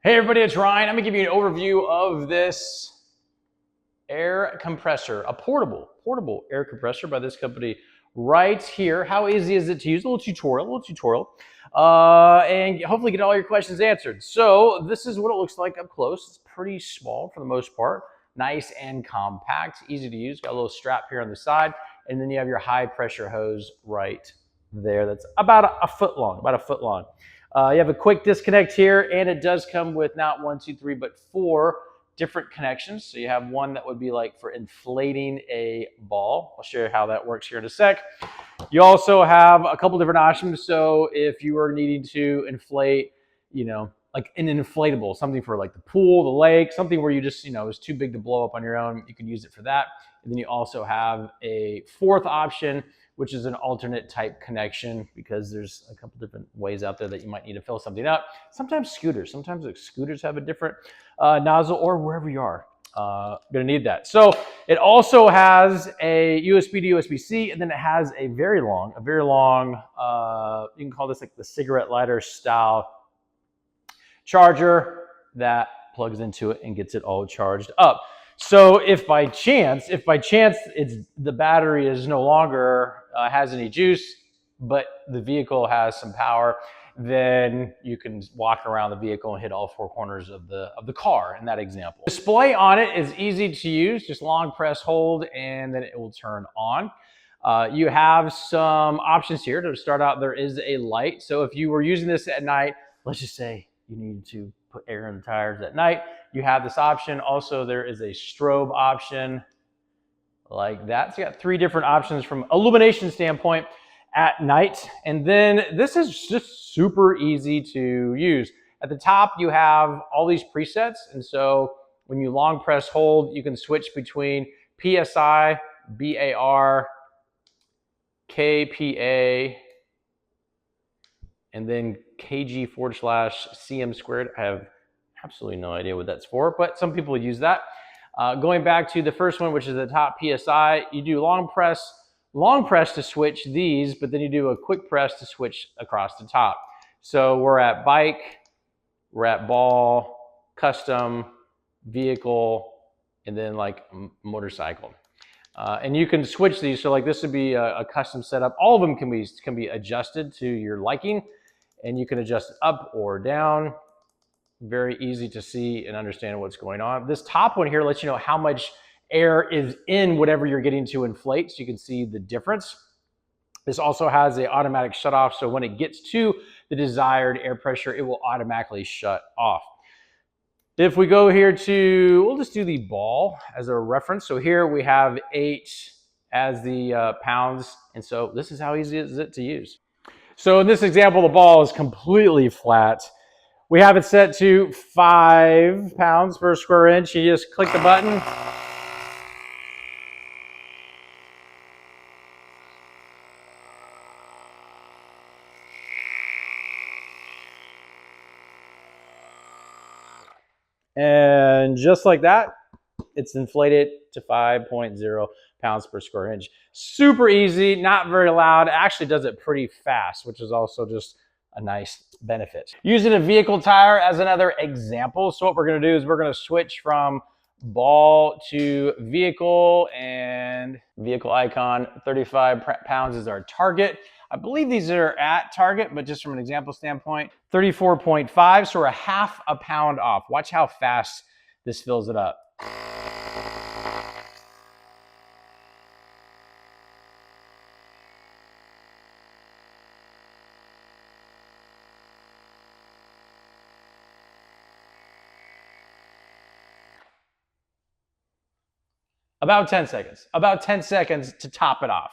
Hey everybody, it's Ryan. I'm gonna give you an overview of this air compressor, a portable air compressor by this company right here. How easy is it to use? A little tutorial, and hopefully get all your questions answered. So this is what it looks like up close. It's pretty small for the most part, nice and compact, easy to use. Got a little strap here on the side, and then you have your high pressure hose right there. That's about a foot long, You have a quick disconnect here, and it does come with not 1, 2, 3, but 4 different connections. So you have one that would be like for inflating a ball. I'll show you how that works here in a sec. You also have a couple different options. So if you were needing to inflate, like an inflatable, something for like the pool, the lake, something where you just, it's too big to blow up on your own, you can use it for that. And then you also have a 4th option, which is an alternate type connection, because there's a couple different ways out there that you might need to fill something up. Sometimes scooters have a different nozzle, or wherever you are, gonna need that. So it also has a USB to USB-C, and then it has a very long, you can call this like the cigarette lighter style charger that plugs into it and gets it all charged up. So if by chance the battery is no longer has any juice, but the vehicle has some power, then you can walk around the vehicle and hit all 4 corners of the car in that example. Display on it is easy to use, just long press hold and then it will turn on. You have some options here. To start out, there is a light. So if you were using this at night, let's just say you need to put air in the tires at night, you have this option. Also, there is a strobe option like that. So you got 3 different options from illumination standpoint at night. And then this is just super easy to use. At the top, you have all these presets. And so when you long press hold, you can switch between PSI, BAR, KPA, and then kg/cm squared. I have absolutely no idea what that's for, but some people use that. Going back to the first one, which is the top PSI, you do long press to switch these, but then you do a quick press to switch across the top. So we're at bike, we're at ball, custom, vehicle, and then like motorcycle. And you can switch these. So like this would be a custom setup. All of them can be adjusted to your liking, and you can adjust up or down. Very easy to see and understand what's going on. This top one here lets you know how much air is in whatever you're getting to inflate, so you can see the difference. This also has an automatic shut off, so when it gets to the desired air pressure, it will automatically shut off. If we go here to, we'll just do the ball as a reference. So here we have 8 as the pounds, and so this is how easy is it to use. So in this example, the ball is completely flat. We have it set to 5 pounds per square inch. You just click the button. And just like that, it's inflated to 5.0 pounds per square inch. Super easy, not very loud. It actually does it pretty fast, which is also just a nice benefit. Using a vehicle tire as another example. So what we're gonna do is we're gonna switch from ball to vehicle, and vehicle icon, 35 pounds is our target. I believe these are at target, but just from an example standpoint, 34.5, so we're ½ a pound off. Watch how fast this fills it up. About 10 seconds to top it off.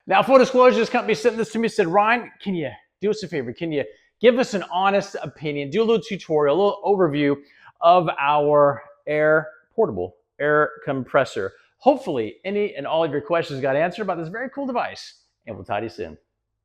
Now, full disclosure, this company sent this to me, said, Ryan, can you do us a favor? Can you give us an honest opinion, do a little tutorial, a little overview of our portable air compressor? Hopefully, any and all of your questions got answered about this very cool device, and we'll talk to you soon.